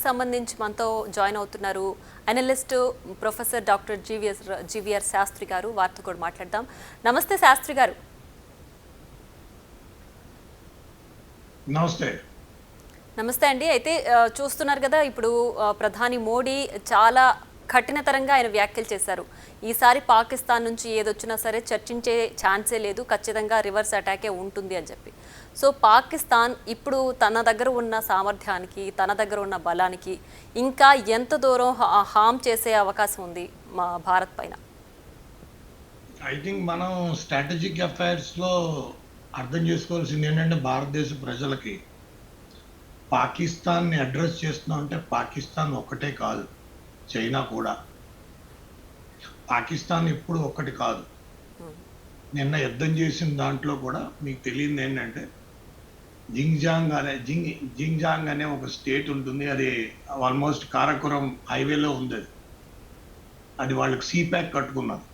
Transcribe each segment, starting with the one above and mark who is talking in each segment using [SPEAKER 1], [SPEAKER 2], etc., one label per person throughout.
[SPEAKER 1] సంబంధించి మనతో జాయిన్ అవుతున్నారు analyst professor doctor GVR Shastri గారు. వారితో కూడా మాట్లాడదాం. నమస్తే శాస్త్రి గారు. నమస్తే అండి. అయితే చూస్తున్నారు కదా, ఇప్పుడు ప్రధాని మోడీ చాలా కఠినతరంగా ఆయన వ్యాఖ్యలు చేశారు. ఈసారి పాకిస్తాన్ నుంచి ఏదొచ్చినా సరే చర్చించే ఛాన్సే లేదు, ఖచ్చితంగా రివర్స్ అటాకే ఉంటుంది అని చెప్పి. సో పాకిస్తాన్ ఇప్పుడు తన దగ్గర ఉన్న సామర్థ్యానికి, తన దగ్గర ఉన్న బలానికి ఇంకా ఎంత దూరం హామ్ చేసే అవకాశం ఉంది మా భారత్ పైన?
[SPEAKER 2] ఐ థింక్ మనం స్ట్రాటజిక్ అఫైర్స్లో అర్థం చేసుకోవాల్సింది ఏంటంటే, భారతదేశ ప్రజలకి పాకిస్తాన్ని అడ్రస్ చేస్తున్నాం అంటే పాకిస్తాన్ ఒక్కటే కాదు, చైనా కూడా. పాకిస్తాన్ ఎప్పుడు ఒక్కటి కాదు. నిన్న యుద్ధం చేసిన దాంట్లో కూడా మీకు తెలియదు ఏంటంటే, జింగ్జాంగ్ అనే ఒక స్టేట్ ఉంటుంది. అది ఆల్మోస్ట్ కారకురం హైవేలో ఉంది. అది వాళ్ళకి సీప్యాక్ కట్టుకున్నారు.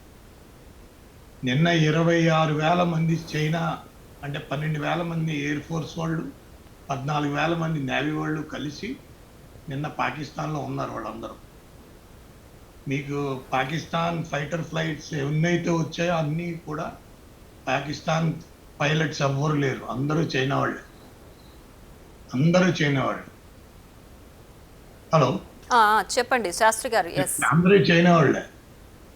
[SPEAKER 2] నిన్న 26,000 మంది చైనా, అంటే 12,000 మంది ఎయిర్ ఫోర్స్ వాళ్ళు, 14,000 మంది నేవీ వాళ్ళు కలిసి నిన్న పాకిస్తాన్లో ఉన్నారు వాళ్ళందరూ. మీకు పాకిస్తాన్ ఫైటర్ ఫ్లైట్స్ ఎన్నైతే వచ్చాయో అన్నీ కూడా పాకిస్తాన్ పైలట్స్ ఎవ్వరు లేరు, అందరూ చైనా వాళ్ళే. హలో,
[SPEAKER 1] చెప్పండి శాస్త్రి గారు.
[SPEAKER 2] అందరూ చైనా వాళ్ళే.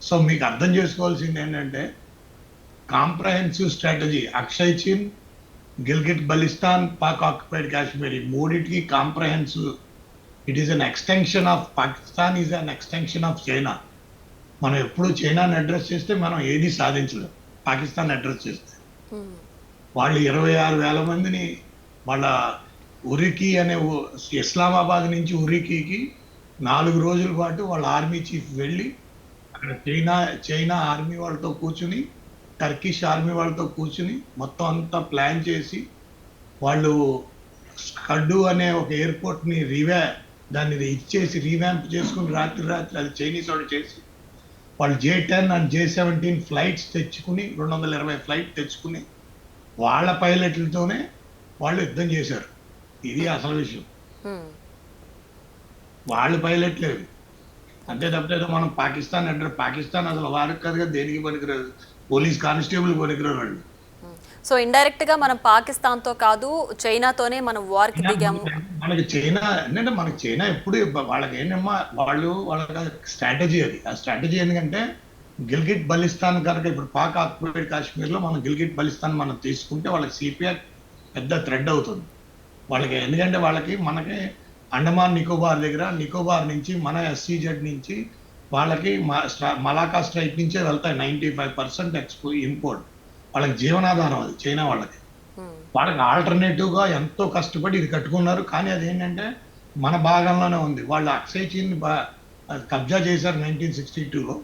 [SPEAKER 2] సో మీకు అర్థం చేసుకోవాల్సింది ఏంటంటే, కాంప్రహెన్సివ్ స్ట్రాటజీ, అక్షయ్ చిన్, గిల్గిట్ బలిస్తాన్, పాక్ ఆక్యుపైడ్ కాశ్మీర్, మూడింటికి comprehensive. It is an extension of Pakistan, is an extension of China. మనం ఎప్పుడు చైనాని అడ్రస్ చేస్తే మనం ఏది సాధించలేం. పాకిస్తాన్ అడ్రస్ చేస్తే వాళ్ళు 26,000 మందిని వాళ్ళ ఉరికి అనే ఇస్లామాబాద్ నుంచి ఉరికికి 4 రోజుల పాటు వాళ్ళ ఆర్మీ చీఫ్ వెళ్ళి అక్కడ చైనా ఆర్మీ వాళ్ళతో కూర్చుని, టర్కిష్ ఆర్మీ వాళ్ళతో కూర్చుని మొత్తం అంతా ప్లాన్ చేసి, వాళ్ళు స్కడ్డు అనే ఒక ఎయిర్పోర్ట్ని దాన్ని ఇచ్చేసి రీవ్యాంప్ చేసుకుని రాత్రి అది చైనీస్ వాళ్ళు చేసి, వాళ్ళు J-10 అండ్ J-17 ఫ్లైట్స్ తెచ్చుకుని, 220 ఫ్లైట్ తెచ్చుకుని వాళ్ళ పైలట్లతోనే వాళ్ళు యుద్ధం చేశారు. ఇది అసలు విషయం. వాళ్ళ పైలట్లేవి. అంతే తప్పేదో మనం పాకిస్తాన్ అసలు వారికి కనుక దేనికి పనికిరాదు, పోలీస్ కానిస్టేబుల్ పనికిరారు వాళ్ళు.
[SPEAKER 1] సో ఇండైరెక్ట్ గా మనం పాకిస్తాన్ తో కాదు, చైనాతోనే మనం వార్కి దిగాము.
[SPEAKER 2] మనకి చైనా ఎప్పుడు వాళ్ళకి ఏంటమ్మా, వాళ్ళ స్ట్రాటజీ అది. ఆ స్ట్రాటజీ ఎందుకంటే, గిల్గిట్ బలిస్తాన్ కనుక ఇప్పుడు పాక్ ఆక్యుపైడ్ కాశ్మీర్లో మనం గిల్గిట్ బలిస్తాన్ మనం తీసుకుంటే వాళ్ళకి సిపిఐ పెద్ద థ్రెడ్ అవుతుంది వాళ్ళకి. ఎందుకంటే మనకి అండమాన్ నికోబార్ దగ్గర, నికోబార్ నుంచి మన SEZ నుంచి వాళ్ళకి మలాకా స్ట్రైట్ నుంచే వెళ్తాయి 95% ఇంపోర్ట్. వాళ్ళకి జీవనాధారం అది చైనా వాళ్ళకి. వాళ్ళకి ఆల్టర్నేటివ్గా ఎంతో కష్టపడి ఇది కట్టుకున్నారు. కానీ అదేంటంటే మన భాగంలోనే ఉంది. వాళ్ళు అక్షయ్ చిన్ కబ్జా చేశారు 1962లో.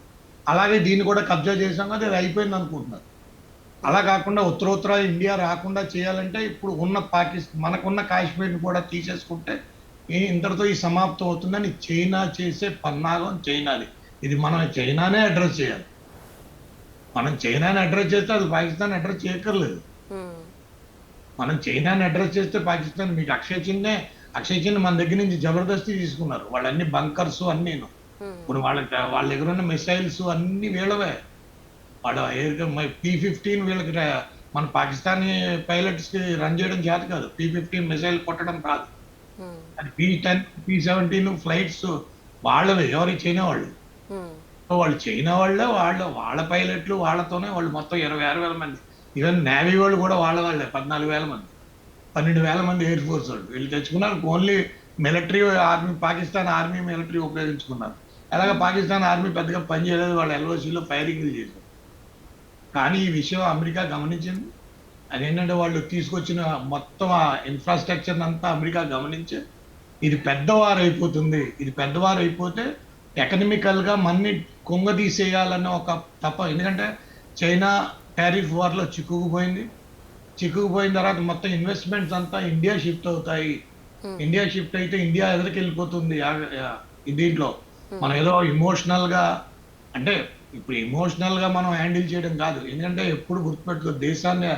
[SPEAKER 2] అలాగే దీన్ని కూడా కబ్జా చేశాం కదా, అది అయిపోయింది అనుకుంటున్నారు. అలా కాకుండా ఉత్తరోత్తర ఇండియా రాకుండా చేయాలంటే ఇప్పుడు మనకున్న కాశ్మీర్ని కూడా తీసేసుకుంటే ఇంతటితో ఈ సమాప్తం అవుతుందని చైనా చేసే పన్నాగం చైనాది. ఇది మనం చైనానే అడ్రస్ చేయాలి. మనం చైనాని అడ్రస్ చేస్తే అది పాకిస్తాన్ అడ్రస్ చేయక్కర్లేదు. మనం చైనాని అడ్రస్ చేస్తే పాకిస్తాన్, మీకు అక్షయ్ చిన్ మన దగ్గర నుంచి జబర్దస్తి తీసుకున్నారు. వాళ్ళన్ని బంకర్స్ అన్నీ. ఇప్పుడు వాళ్ళ దగ్గర ఉన్న మిసైల్స్ అన్ని వీళ్ళవే. వాళ్ళ P-15 వీళ్ళకి మన పాకిస్తానీ పైలట్స్కి రన్ చేయడం చేత కాదు. P-15 మిసైల్ కొట్టడం కాదు. అది P-10, P-17 ఫ్లైట్స్ వాళ్ళవే. ఎవరి చైనా వాళ్ళు. వాళ్ళు చైనా వాళ్ళే, వాళ్ళ పైలట్లు వాళ్ళతోనే వాళ్ళు మొత్తం 26,000 మంది. ఈవెన్ నేవీ వాళ్ళు కూడా వాళ్ళే 14,000 మంది, 12,000 మంది ఎయిర్ ఫోర్స్ వాళ్ళు. వీళ్ళు తెచ్చుకున్నారు only military army, Pakistan army military ఉపయోగించుకున్నారు. అలాగే పాకిస్తాన్ ఆర్మీ పెద్దగా పనిచేయలేదు, వాళ్ళు LOCలో ఫైరింగ్లు చేశారు. కానీ ఈ విషయం అమెరికా గమనించింది. అదేంటంటే వాళ్ళు తీసుకొచ్చిన మొత్తం ఆ ఇన్ఫ్రాస్ట్రక్చర్ అంతా అమెరికా గమనించి, ఇది పెద్దవారైపోతుంది, ఇది పెద్దవారైపోతే ఎకనామికల్గా మన్ని కుంగదీసేయాలన్న ఒక ఎందుకంటే చైనా టారిఫ్ వార్లో చిక్కుకుపోయిన తర్వాత మొత్తం ఇన్వెస్ట్మెంట్స్ అంతా ఇండియా షిఫ్ట్ అవుతాయి. ఇండియా షిఫ్ట్ అయితే ఇండియా ఎదురుకి వెళ్ళిపోతుంది. దీంట్లో మనం ఏదో ఇమోషనల్గా, అంటే ఇప్పుడు ఇమోషనల్గా మనం హ్యాండిల్ చేయడం కాదు. ఎందుకంటే ఎప్పుడు గుర్తుపెట్టుకో, దేశాన్ని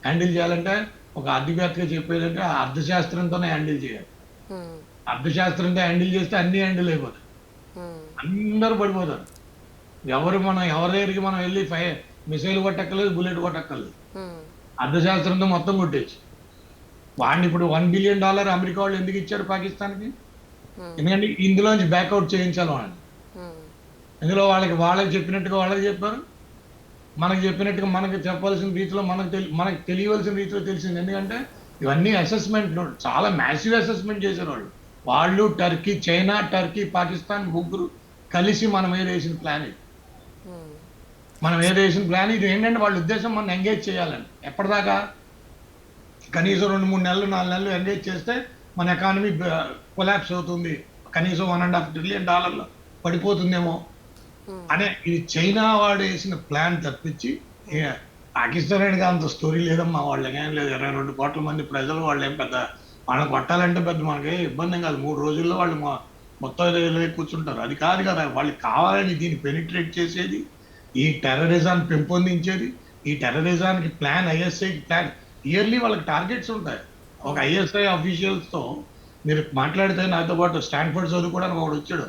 [SPEAKER 2] హ్యాండిల్ చేయాలంటే ఒక ఆర్థికవేత్తగా చెప్పేదంటే అర్థశాస్త్రంతోనే హ్యాండిల్ చేయాలి. అర్థశాస్త్రంతో హ్యాండిల్ చేస్తే అన్ని హ్యాండిల్ అయిపోతాయి,
[SPEAKER 1] ఉమ్,
[SPEAKER 2] అందరూ పడిపోతారు. ఎవరి దగ్గరికి మనం వెళ్ళి మిసైల్ కొట్టక్కర్లేదు, బుల్లెట్ కొట్టక్కర్లేదు,
[SPEAKER 1] ఉమ్,
[SPEAKER 2] అర్థశాస్త్రంతో మొత్తం కొట్టేచ్చు. వాడిని ఇప్పుడు $1 బిలియన్ అమెరికా వాళ్ళు ఎందుకు ఇచ్చారు పాకిస్తాన్కి? ఎందుకంటే ఇందులోంచి బ్యాక్అవుట్ చేయించాలి వాళ్ళని.
[SPEAKER 1] ఉమ్,
[SPEAKER 2] ఇందులో వాళ్ళకి చెప్పినట్టుగా వాళ్ళకి చెప్పారు, మనకు చెప్పినట్టుగా మనకు చెప్పాల్సిన రీతిలో మనకు తెలియవలసిన రీతిలో తెలిసింది. ఎందుకంటే ఇవన్నీ అసెస్మెంట్, చాలా మ్యాసివ్ అసెస్మెంట్ చేశారు వాళ్ళు టర్కీ, చైనా, టర్కీ, పాకిస్తాన్ ముగ్గురు కలిసి మనం ఏదేసిన ప్లాన్ ఇది.
[SPEAKER 1] ఉమ్,
[SPEAKER 2] మనం ఏదేసిన ప్లాన్ ఇది ఏంటంటే వాళ్ళ ఉద్దేశం మనం ఎంగేజ్ చేయాలని. ఎప్పటిదాకా? కనీసం 2-3 నెలలు 4 నెలలు ఎంగేజ్ చేస్తే మన ఎకానమీ కొలాప్స్ అవుతుంది, కనీసం $1.5 ట్రిలియన్ పడిపోతుందేమో అనే. ఇది చైనా వాడు వేసిన ప్లాన్ తప్పించి పాకిస్తాన్ అనేది అంత స్టోరీ లేదమ్మా. వాళ్ళకి ఏం లేదు, 22 కోట్ల మంది ప్రజలు, వాళ్ళు ఏం పెద్ద వాళ్ళని కొట్టాలంటే పెద్ద మనకి ఇబ్బంది కాదు. 3 రోజుల్లో వాళ్ళు మొత్తం కూర్చుంటారు. అది కాదు కదా, వాళ్ళకి కావాలని దీన్ని పెనిట్రేట్ చేసేది, ఈ టెర్రరిజాన్ని పెంపొందించేది, ఈ టెర్రరిజానికి ప్లాన్, ఐఎస్ఐకి ప్లాన్. ఇయర్లీ వాళ్ళకి టార్గెట్స్ ఉంటాయి. ఒక ఐఎస్ఐ అఫీషియల్స్తో మీరు మాట్లాడితే, నాతో పాటు స్టాన్ఫర్డ్ చదువుకోవడానికి ఒకడు వచ్చాడు,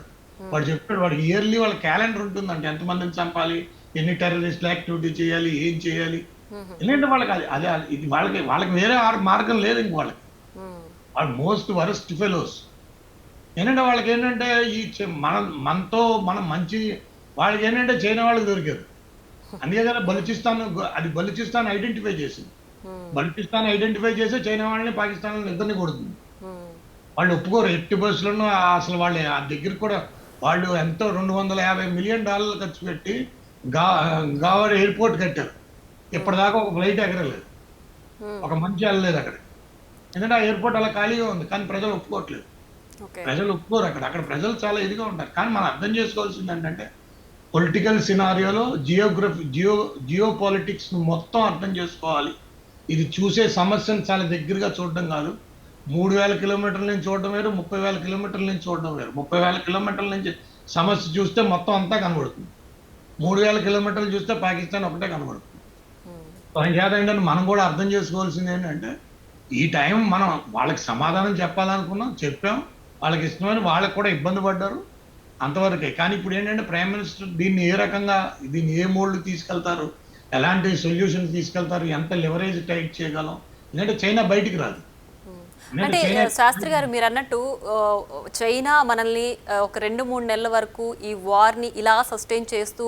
[SPEAKER 2] వాడు చెప్పాడు వాడికి ఇయర్లీ వాళ్ళ క్యాలెండర్ ఉంటుందంటే ఎంతమందిని చంపాలి, ఎన్ని టెర్రరిస్ట్ యాక్టివిటీ చేయాలి, ఏం చేయాలి. ఎందుకంటే వాళ్ళకి అది ఇది వాళ్ళకి వేరే మార్గం లేదు. ఇంక వాళ్ళు మోస్ట్ వరస్ట్ ఫెలోస్. ఏంటంటే వాళ్ళకి ఏంటంటే ఈ మనం మంచి వాళ్ళకి ఏంటంటే చైనా వాళ్ళకి దొరికారు. అందుకే కదా బలూచిస్తాన్ ఐడెంటిఫై చేసింది. బలూచిస్తాన్ ఐడెంటిఫై చేసి చైనా వాళ్ళని, పాకిస్తాన్ వాళ్ళని ఇద్దరిని కొడుతుంది. వాళ్ళు ఒప్పుకోరు ఎట్టి బస్సులను. అసలు వాళ్ళు ఆ దగ్గరికి కూడా వాళ్ళు ఎంతో $250 మిలియన్ ఖర్చు పెట్టి గావర్ ఎయిర్పోర్ట్ కట్టారు. ఇప్పటిదాకా ఒక ఫ్లైట్ ఎగరలేదు, ఒక మంచి వెళ్ళలేదు అక్కడ. ఎందుకంటే ఆ ఎయిర్పోర్ట్ అలా ఖాళీగా ఉంది, కానీ ప్రజలు ఒప్పుకోవట్లేదు. ప్రజలు ఒప్పుకోరు అక్కడ ప్రజలు చాలా ఇదిగా ఉంటారు. కానీ మనం అర్థం చేసుకోవాల్సింది ఏంటంటే పొలిటికల్ సినారియోలో జియో పాలిటిక్స్ మొత్తం అర్థం చేసుకోవాలి. ఇది చూసే సమస్యను చాలా దగ్గరగా చూడడం కాదు. 3,000 కిలోమీటర్ల నుంచి చూడడం వేరు, 30,000 కిలోమీటర్ల నుంచి చూడడం వేరు. 30,000 కిలోమీటర్ల నుంచి సమస్య చూస్తే మొత్తం అంతా కనబడుతుంది. 3,000 కిలోమీటర్లు చూస్తే పాకిస్తాన్ ఒకటే కనబడుతుంది. ఏంటంటే మనం కూడా అర్థం చేసుకోవాల్సింది ఏంటంటే ఈ టైం మనం వాళ్ళకి సమాధానం చెప్పాలనుకున్నాం, చెప్పాం, వాళ్ళకి ఇష్టమని వాళ్ళకి కూడా ఇబ్బంది పడ్డారు, అంతవరకే. కానీ ఇప్పుడు ఏంటంటే ప్రైమ్ మినిస్టర్ దీన్ని ఏ రకంగా, దీన్ని ఏ మోడ్లు తీసుకెళ్తారు, ఎలాంటి సొల్యూషన్ తీసుకెళ్తారు, ఎంత లివరేజ్ టైట్ చేయగలం. ఎందుకంటే చైనా బయటికి రాదు.
[SPEAKER 1] అంటే శాస్త్రి గారు మీరు అన్నట్టు చైనా మనల్ని ఒక 2-3 నెలల వరకు ఈ వార్ని ఇలా సస్టైన్ చేస్తూ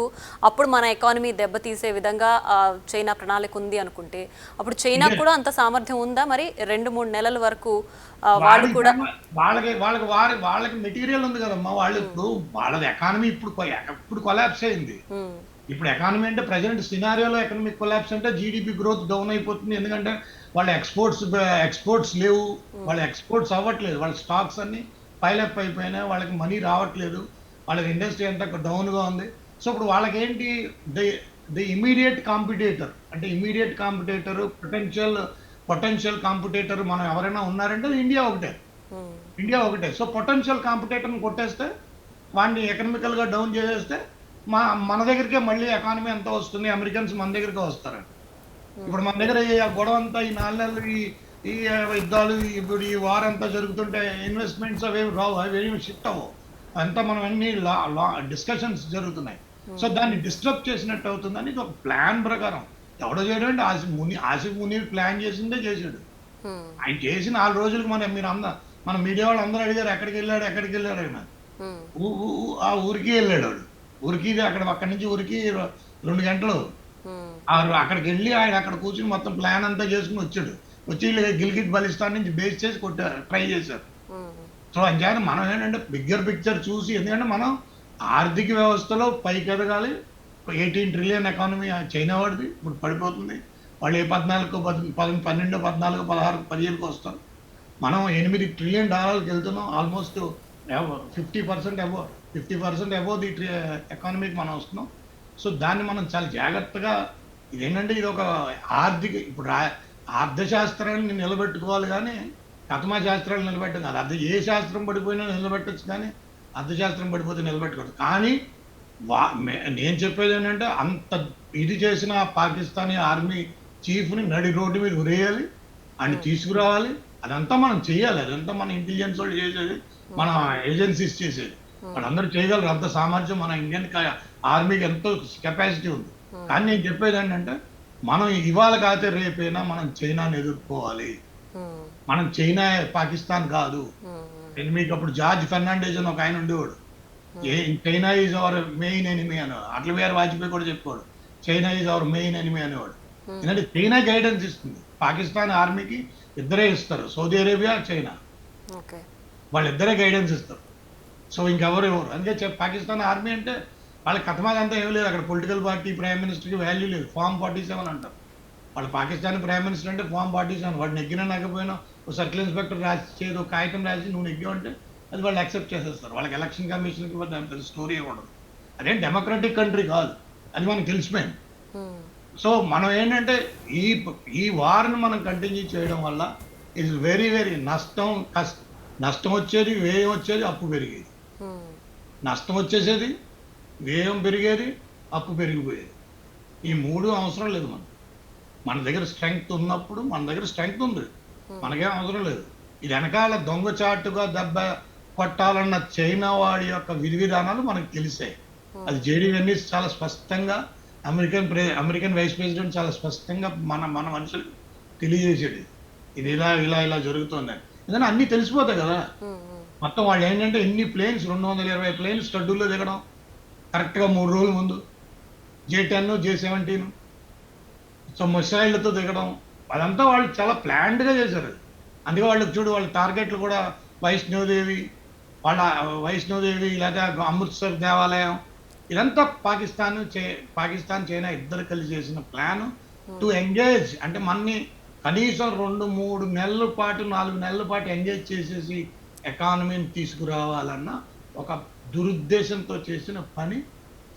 [SPEAKER 1] అప్పుడు మన ఎకానమీ దెబ్బతీసే విధంగా చైనా ప్రణాళిక ఉంది అనుకుంటే, అప్పుడు చైనా కూడా అంత సామర్థ్యం ఉందా మరి 2-3 నెలల వరకు? వాళ్ళు కూడా
[SPEAKER 2] వాళ్ళకి మెటీరియల్ ఉంది కదమ్మా. వాళ్ళు ఇప్పుడు వాళ్ళది ఎకానమీ ఇప్పుడు కొలాప్స్ అయింది. ఇప్పుడు ఎకానమీ అంటే ప్రజెంట్ సినారియోలో ఎకనామిక్ కొలాప్స్ అంటే జీడిపి గ్రోత్ డౌన్ అయిపోతుంది. ఎందుకంటే వాళ్ళ ఎక్స్పోర్ట్స్ లేవు, వాళ్ళ ఎక్స్పోర్ట్స్ అవ్వట్లేదు, వాళ్ళ స్టాక్స్ అన్ని పైలప్ అయిపోయినాయి, వాళ్ళకి మనీ రావట్లేదు, వాళ్ళకి ఇండస్ట్రీ అంతా డౌన్గా ఉంది. సో ఇప్పుడు వాళ్ళకేంటి ది ఇమీడియట్ కాంపిటేటర్, అంటే ఇమీడియట్ కాంపిటేటర్, పొటెన్షియల్ కాంపిటేటర్ మనం ఎవరైనా ఉన్నారంటే ఇండియా ఒకటే. సో పొటెన్షియల్ కాంపిటేటర్ని కొట్టేస్తే, వాడిని ఎకనామికల్గా డౌన్ చేసేస్తే మన దగ్గరికే మళ్ళీ ఎకానమీ ఎంత వస్తుంది, అమెరికన్స్ మన దగ్గరికే వస్తారండి. ఇప్పుడు మన దగ్గర ఈ గొడవ అంతా, ఈ 4 నెలలు ఈ యుద్ధాలు, ఇప్పుడు ఈ వార్ అంతా జరుగుతుంటే ఇన్వెస్ట్మెంట్స్ అవేమి రావు, అవేమి షిఫ్ట్ అవ్వవు, అంతా మనం అన్ని డిస్కషన్స్ జరుగుతున్నాయి. సో దాన్ని డిస్టర్బ్ చేసినట్టు అవుతుందని ఇది ఒక ప్లాన్ ప్రకారం ఎవడో చేయడం అంటే ఆసిఫ్ మునీర్ ప్లాన్ చేసిందే చేశాడు. ఆయన చేసి 4 రోజులకు మన మీడియా వాళ్ళు అందరూ అడిగారు ఎక్కడికి వెళ్ళాడు ఆయన. ఆ ఊరికి వెళ్ళాడు వాడు. అక్కడి నుంచి ఊరికి 2 గంటలు. అక్కడికి వెళ్ళి ఆయన అక్కడ కూర్చుని మొత్తం ప్లాన్ అంతా చేసుకుని వచ్చి గిల్గిట్ బలిస్తాన్ నుంచి బేస్ చేసి ట్రై చేశారు. సో అంచేత మనం ఏంటంటే బిగ్గర్ పిక్చర్ చూసి, ఎందుకంటే మనం ఆర్థిక వ్యవస్థలో పైకి ఎదగాలి. 18 ట్రిలియన్ ఎకానమీ చైనా వాడిది ఇప్పుడు పడిపోతుంది. వాళ్ళు ఏ 14, 12, 14, 16, 15కి వస్తారు. మనం $8 ట్రిలియన్ వెళ్తున్నాం. ఆల్మోస్ట్ 50% అబోవ్ ది ఎకానమీకి మనం వస్తున్నాం. సో దాన్ని మనం చాలా జాగ్రత్తగా, ఇదేంటంటే ఇది ఒక ఇప్పుడు అర్థశాస్త్రాన్ని నిలబెట్టుకోవాలి, కానీ కథమా శాస్త్రాలు నిలబెట్టం కాదు. ఏ శాస్త్రం పడిపోయినా నిలబెట్టచ్చు, కానీ అర్థశాస్త్రం పడిపోతే నిలబెట్టుకోవచ్చు. కానీ నేను చెప్పేది ఏంటంటే అంత ఇది చేసిన పాకిస్తానీ ఆర్మీ చీఫ్ని నడి రోడ్డు మీద ఉరేయాలి, ఆయన తీసుకురావాలి, అదంతా మనం చేయాలి, అదంతా మన ఇంటెలిజెన్స్ వాళ్ళు చేసేది, మన ఏజెన్సీస్ చేసేది. వాళ్ళందరూ చేయగలరు, అంత సామర్థ్యం మన ఇండియన్ ఆర్మీకి ఎంతో కెపాసిటీ ఉంది. కానీ నేను చెప్పేది ఏంటంటే మనం ఇవాళ కాకపోతే రేపైనా మనం చైనాని ఎదుర్కోవాలి. మనం చైనా పాకిస్తాన్ కాదు. నేను మీకు అప్పుడు జార్జ్ ఫెర్నాండేజ్ అని ఒక ఆయన ఉండేవాడు, China is our main enemy అనేవాడు. అటల్ బిహారీ వాజ్పేయి కూడా చెప్పాడు, China is our main enemy అనేవాడు. ఎందుకంటే చైనా గైడెన్స్ ఇస్తుంది, పాకిస్తాన్ ఆర్మీకి ఇద్దరే ఇస్తారు, సౌదీ అరేబియా, చైనా, వాళ్ళిద్దరే గైడెన్స్ ఇస్తారు. సో ఇంకెవరు ఎవరు అందుకే పాకిస్తాన్ ఆర్మీ అంటే వాళ్ళ కథమాదంతా ఏమీ లేదు. అక్కడ పొలిటికల్ పార్టీ ప్రైమ్ మినిస్టర్కి వాల్యూ లేదు. ఫామ్ 47 అంటారు. వాళ్ళు పాకిస్తాన్ ప్రైమ్ మినిస్టర్ అంటే ఫామ్ 47. వాడు నెగ్గినా నెగ్గపోయినా ఒక సర్కిల్ ఇన్స్పెక్టర్ రాసి ఒక కాగితం రాసి నువ్వు నెగ్గావు అంటే అది వాళ్ళు యాక్సెప్ట్ చేసేస్తారు. వాళ్ళకి ఎలక్షన్ కమిషన్కి పెద్ద స్టోరీ ఉండదు. అదేం డెమోక్రటిక్ కంట్రీ కాదు, అది మనకు తెలిసిపోయింది. సో మనం ఏంటంటే ఈ వార్ని మనం కంటిన్యూ చేయడం వల్ల ఇట్స్ వెరీ వెరీ నష్టం వచ్చేది, వ్యయం వచ్చేది, అప్పు పెరిగేది. నష్టం వచ్చేసేది, వ్యయం పెరిగేది, అప్పు పెరిగిపోయేది. ఈ మూడు అవసరం లేదు. మన దగ్గర స్ట్రెంగ్త్ ఉన్నప్పుడు మన దగ్గర స్ట్రెంగ్త్ ఉంది, మనకేం అవసరం లేదు. ఇది వెనకాల దొంగచాటుగా దెబ్బ కొట్టాలన్న చైనా వాడి యొక్క విధి విధానాలు మనకు తెలిసాయి. అది జేడీ వెన్నీస్ చాలా స్పష్టంగా, అమెరికన్ వైస్ ప్రెసిడెంట్ చాలా స్పష్టంగా మన మనుషులు తెలియజేసేది, ఇది ఇలా జరుగుతుందని. ఎందుకంటే అన్నీ తెలిసిపోతాయి కదా. మొత్తం వాళ్ళు ఏంటంటే ఎన్ని ప్లేన్స్, 220 ప్లేన్స్ స్టడ్యూల్లో దిగడం కరెక్ట్గా 3 రోజుల ముందు, J-10, J-17, సో మిసైళ్లతో దిగడం, అదంతా వాళ్ళు చాలా ప్లాన్డ్గా చేశారు. అందుకే వాళ్ళకి చూడు, వాళ్ళ టార్గెట్లు కూడా వైష్ణోదేవి లేదా అమృత్సర్ దేవాలయం, ఇదంతా పాకిస్తాన్ చైనా ఇద్దరు కలిసి చేసిన ప్లాన్ టు ఎంగేజ్. అంటే మనని కనీసం 2-3 నెలల పాటు 4 నెలల పాటు ఎంగేజ్ చేసేసి ఎకానమీని తీసుకురావాలన్న ఒక దురుద్దేశంతో చేసిన పని.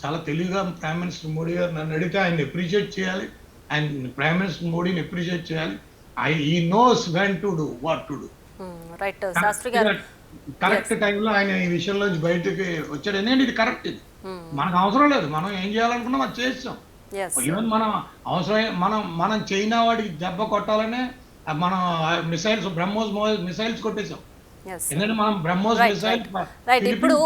[SPEAKER 2] చాలా తెలివిగా ప్రైమ్ మినిస్టర్ మోడీ గారు, నన్ను అడిగితే ఆయన అప్రిషియేట్ చేయాలి, ఆయన ప్రైమ్ మినిస్టర్ మోడీని అప్రిషియేట్ చేయాలి. ఈ knows when to do what to do. Correct టైంలో ఆయన ఈ విషయంలో బయటకి వచ్చాడు. ఎందుకంటే ఇది కరెక్ట్, ఇది మనకు అవసరం లేదు, మనం ఏం చేయాలనుకున్నాం అది చేస్తాం. ఈవెన్ మనం చైనా వాడికి దెబ్బ కొట్టాలనే మనం బ్రహ్మోస్ మిసైల్స్ కొట్టేసాం. ఎందుకంటే మనం బ్రహ్మోస్ మిసైల్స్
[SPEAKER 1] ఇప్పుడు